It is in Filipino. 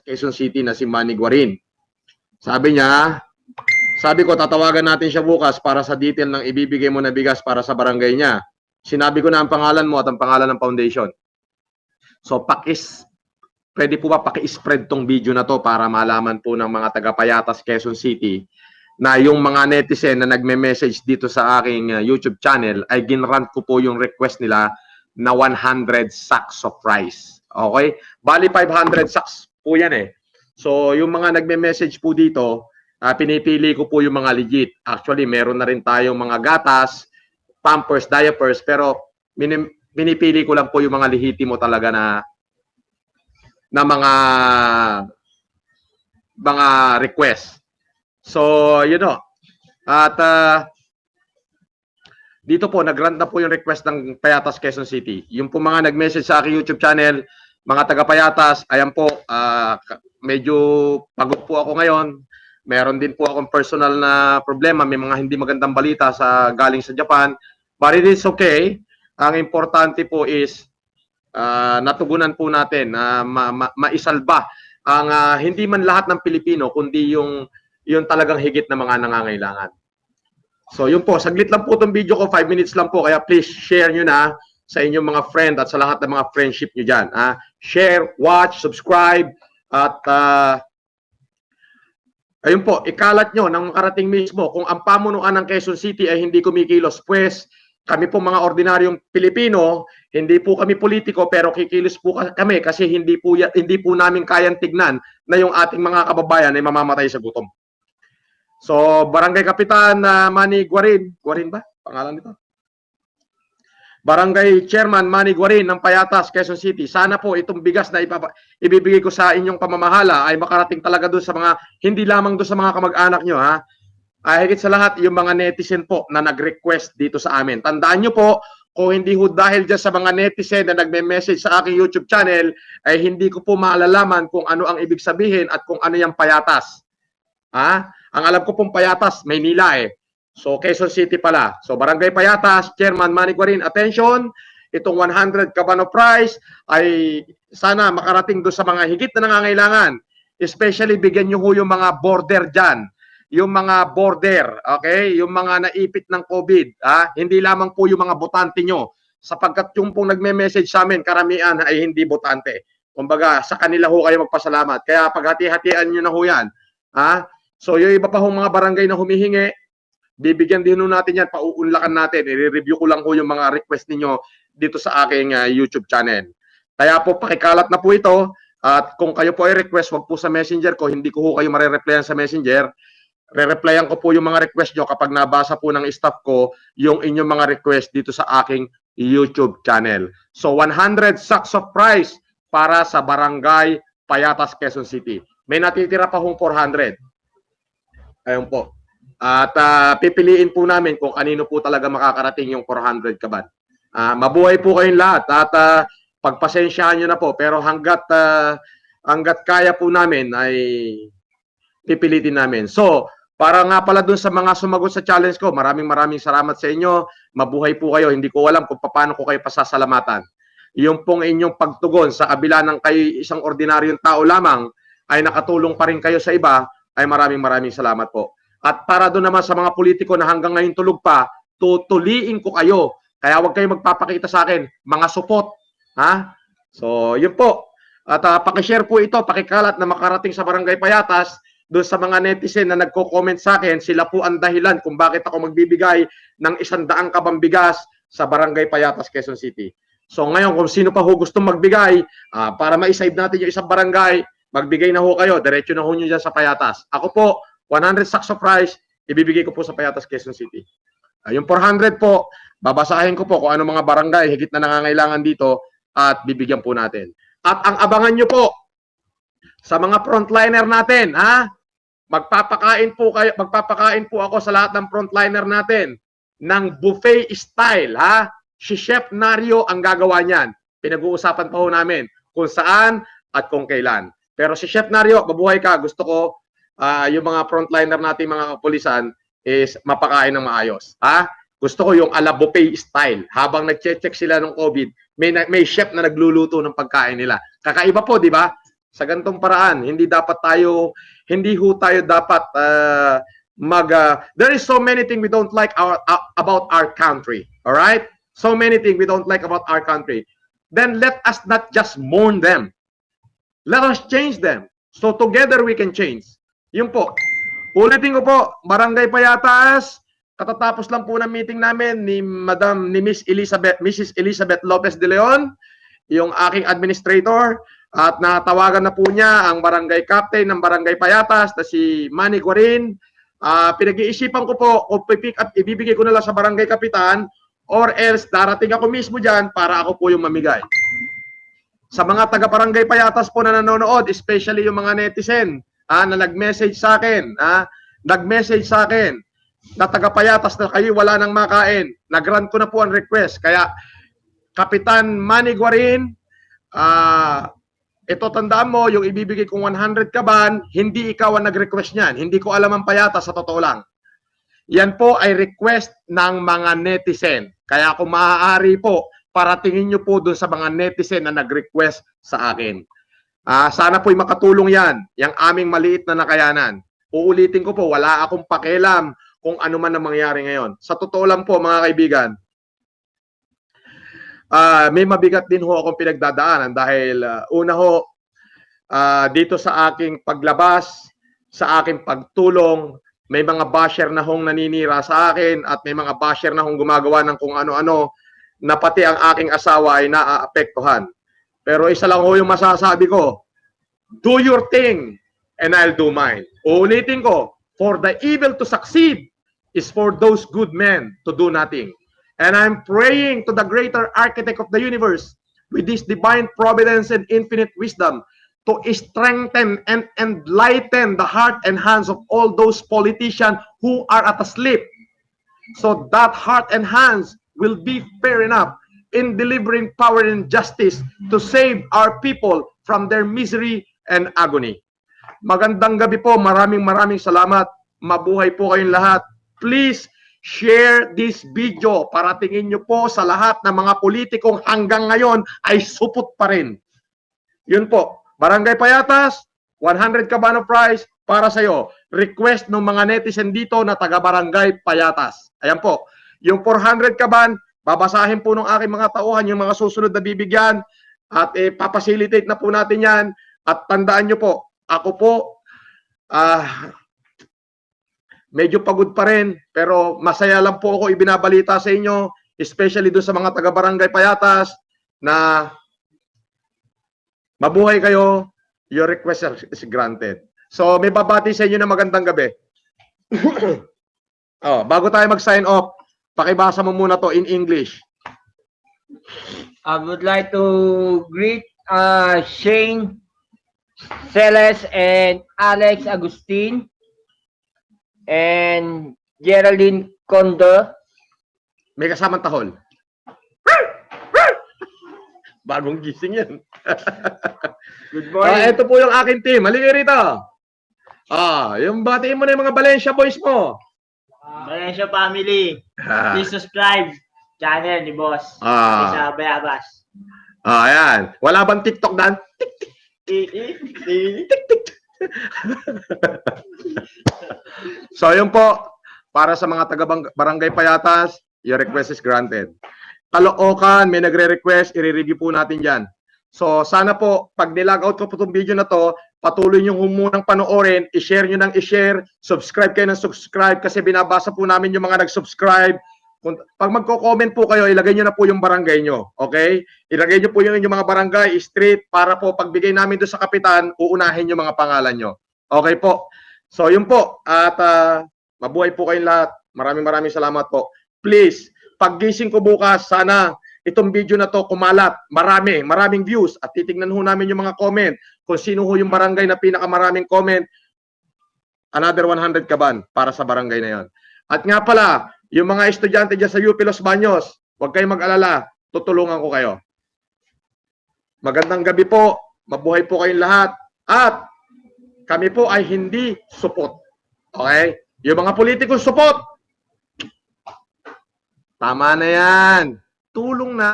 Quezon City na si Manny Guarin. Sabi ko, tatawagan natin siya bukas para sa detail ng ibibigay mo na bigas para sa barangay niya. Sinabi ko na ang pangalan mo at ang pangalan ng foundation. So, pwede po ba paki-spread tong video na to para malaman po ng mga taga-Payatas, Quezon City na yung mga netizen na nagme-message dito sa aking YouTube channel ay ginrant ko po yung request nila na 100 sacks of rice. Okay? Bali 500 sacks po yan eh. So, yung mga nagme-message po dito, pinipili ko po yung mga legit. Actually, meron na rin tayong mga gatas, pampers, diapers, pero pinipili ko lang po yung mga lehitimo talaga na mga request. So, you know. At dito po, nag-grant na po yung request ng Payatas, Quezon City. Yung po mga nag-message sa aking YouTube channel, mga taga-Payatas, ayan po, medyo pagod po ako ngayon. Meron din po akong personal na problema. May mga hindi magandang balita galing sa Japan. But it is okay. Ang importante po is natugunan po natin na maisalba ang hindi man lahat ng Pilipino, kundi yung talagang higit na mga nangangailangan. So yun po, saglit lang po itong video ko, 5 minutes lang po. Kaya please share nyo na sa inyong mga friend at sa lahat ng mga friendship nyo dyan. Share, watch, subscribe, at ayun po, ikalat nyo nang makarating mismo kung ang pamunuan ng Quezon City ay hindi kumikilos. Pues, kami po mga ordinaryong Pilipino, hindi po kami politiko pero kikilos po kami kasi hindi po namin kayang tignan na yung ating mga kababayan ay mamamatay sa gutom. So, Barangay Kapitan Manny Guarin. Guarin ba? Pangalan nito? Barangay Chairman Manny Guarin ng Payatas, Quezon City. Sana po itong bigas na ibibigay ko sa inyong pamamahala ay makarating talaga doon sa mga, hindi lamang doon sa mga kamag-anak nyo, ha? Higit sa lahat, yung mga netizen po na nag-request dito sa amin. Tandaan nyo po, kung hindi ho dahil dyan sa mga netizen na nagme-message sa aking YouTube channel, ay hindi ko po maalalaman kung ano ang ibig sabihin at kung ano yung Payatas. Ang alam ko pong Payatas, Maynila eh. So, Quezon City pala. So, Barangay Payatas, Chairman Manny Guarin, attention, itong 100 kaban of rice ay sana makarating doon sa mga higit na nangangailangan. Especially, bigyan nyo ho yung mga border dyan. Yung mga border, okay? Yung mga naipit ng COVID. Hindi lamang po yung mga botante nyo. Sapagkat yung pong nagme-message sa amin, karamihan ay hindi botante. Kumbaga, sa kanila ho kayo magpasalamat. Kaya paghati-hatian nyo na ho yan. So, yung iba pa hong mga barangay na humihingi, bibigyan din natin yan, pauunlakan natin. I-review ko lang po yung mga request ninyo dito sa aking YouTube channel. Kaya po, pakikalat na po ito. At kung kayo po ay request, wag po sa messenger ko. Hindi ko po kayo marireplyan sa messenger. Re-replyan ko po yung mga request nyo kapag nabasa po ng staff ko yung inyong mga request dito sa aking YouTube channel. So, 100 sacks of rice para sa Barangay Payatas, Quezon City. May natitira pa hong 400. Ayun po. At pipiliin po namin kung kanino po talaga makakarating yung 400 kaban. Mabuhay po kayong lahat at pagpasensyahan nyo na po. Pero hanggat kaya po namin ay pipilitin namin. So, para nga pala dun sa mga sumagot sa challenge ko, maraming salamat sa inyo. Mabuhay po kayo. Hindi ko alam kung paano ko kayo pasasalamatan. Yung pong inyong pagtugon sa kabila ng kayo isang ordinaryong tao lamang ay nakatulong pa rin kayo sa iba, ay maraming salamat po. At para doon naman sa mga politiko na hanggang ngayon tulog pa, tutuliin ko kayo. Kaya huwag kayo magpapakita sa akin, mga supot. So, yun po. At pakishare po ito, pakikalat na makarating sa Barangay Payatas, doon sa mga netizen na nagko-comment sa akin, sila po ang dahilan kung bakit ako magbibigay ng 100 kabang bigas sa Barangay Payatas, Quezon City. So ngayon, kung sino pa ho gustong magbigay, para ma-save natin yung isang barangay, magbigay na ho kayo, diretso na ho nyo dyan sa Payatas. Ako po, 100 sacks of rice, ibibigay ko po sa Payatas, Quezon City. Yung 400 po, babasahin ko po kung ano mga barangay higit na nangangailangan dito at bibigyan po natin. At ang abangan nyo po sa mga frontliner natin, magpapakain po ako sa lahat ng frontliner natin ng buffet style, Si Chef Nario ang gagawa niyan. Pinag-uusapan pa ho namin kung saan at kung kailan. Pero si Chef Nario, mabuhay ka, gusto ko yung mga frontliner natin, mga kapulisan, is mapakain ng maayos. Gusto ko yung ala buffet style. Habang nag-check sila ng COVID, may chef na nagluluto ng pagkain nila. Kakaiba po, di ba? Sa ganitong paraan, hindi ho tayo dapat there is so many things we don't like about our country. All right? So many things we don't like about our country. Then let us not just mourn them. Let us change them. So together we can change. Yun po. Ulitin ko po, Barangay Payatas, katatapos lang po ng meeting namin ni Mrs. Elizabeth Lopez de Leon, yung aking administrator, at natawagan na po niya ang barangay captain ng Barangay Payatas na si Manny Guarin. Pinag-iisipan ko po kung pick up, ibibigay ko na lang sa barangay kapitan or else darating ako mismo dyan para ako po yung mamigay. Sa mga taga-barangay Payatas po na nanonood, especially yung mga netizen na nag-message sa akin, nag-message sa akin na taga-Payatas na kayo wala nang makain. Nag-grant ko na po ang request. Kaya, Kapitan Manny Guarin, ito tandaan mo, yung ibibigay kong 100 kaban, hindi ikaw ang nag-request niyan. Hindi ko alam ang Payatas, sa totoo lang. Yan po ay request ng mga netizen. Kaya kung maaari po, paratingin nyo po doon sa mga netizen na nag-request sa akin. Sana po'y makatulong yan, yung aming maliit na nakayanan. Uulitin ko po, wala akong pakialam kung ano man ang mangyari ngayon. Sa totoo lang po, mga kaibigan, may mabigat din ho akong pinagdadaanan dahil una ho, dito sa aking paglabas, sa aking pagtulong, may mga basher na hong naninira sa akin at may mga basher na hong gumagawa ng kung ano-ano na pati ang aking asawa ay naaapektuhan. Pero isa lang ho yung masasabi ko, do your thing and I'll do mine. Uulitin ko, for the evil to succeed is for those good men to do nothing. And I'm praying to the greater architect of the universe with this divine providence and infinite wisdom to strengthen and enlighten the heart and hands of all those politicians who are at asleep. So that heart and hands will be fair enough in delivering power and justice to save our people from their misery and agony. Magandang gabi po. Maraming salamat. Mabuhay po kayong lahat. Please share this video para tingin nyo po sa lahat ng mga politikong hanggang ngayon ay supot pa rin. Yun po. Barangay Payatas, 100 kaban of prize para sa iyo. Request ng mga netizen dito na taga Barangay Payatas. Ayan po. Yung 400 kaban, babasahin po ng aking mga tauhan yung mga susunod na bibigyan at papacilitate na po natin yan. At tandaan nyo po, ako po, medyo pagod pa rin, pero masaya lang po ako ibinabalita sa inyo, especially doon sa mga taga-Barangay Payatas, na mabuhay kayo, your request is granted. So, may babati sa inyo na magandang gabi. Bago tayo mag-sign off, pakibasa mo muna to in English. I would like to greet Shane, Celes, and Alex Agustin, and Geraldine Condo. May kasamang tahol. Bagong gising yan. Good morning. Ito po yung aking team. Halika rito. Yung batiin mo na yung mga Valencia boys mo. Valencia family, please subscribe channel ni Boss. Sa Bayabas. Ayan. Wala bang TikTok dan? So, yun po. Para sa mga taga-Barangay Payatas, your request is granted. Caloocan, may nagre-request, i-review po natin dyan. So, sana po, pag nilag-out ko po itong video na to, patuloy nyo humunang panoorin, i-share nyo ng i-share, subscribe kayo ng subscribe kasi binabasa po namin yung mga nag-subscribe. Pag magko-comment po kayo, ilagay nyo na po yung barangay nyo. Okay? Ilagay nyo po yung inyong mga barangay, street, para po pagbigay namin doon sa kapitan, uunahin yung mga pangalan nyo. Okay po? So, yun po. At mabuhay po kayong lahat. Maraming salamat po. Please, paggising ko bukas, sana itong video na to kumalat. Maraming views. At titignan ho namin yung mga comment. Kung sino ho yung barangay na pinakamaraming comment, another 100 kaban para sa barangay na yon. At nga pala, yung mga estudyante dyan sa UP Los Baños, huwag kayong mag-alala. Tutulungan ko kayo. Magandang gabi po. Mabuhay po kayong lahat. At kami po ay hindi supot. Okay? Yung mga politikong supot, tama na yan. Tulong na.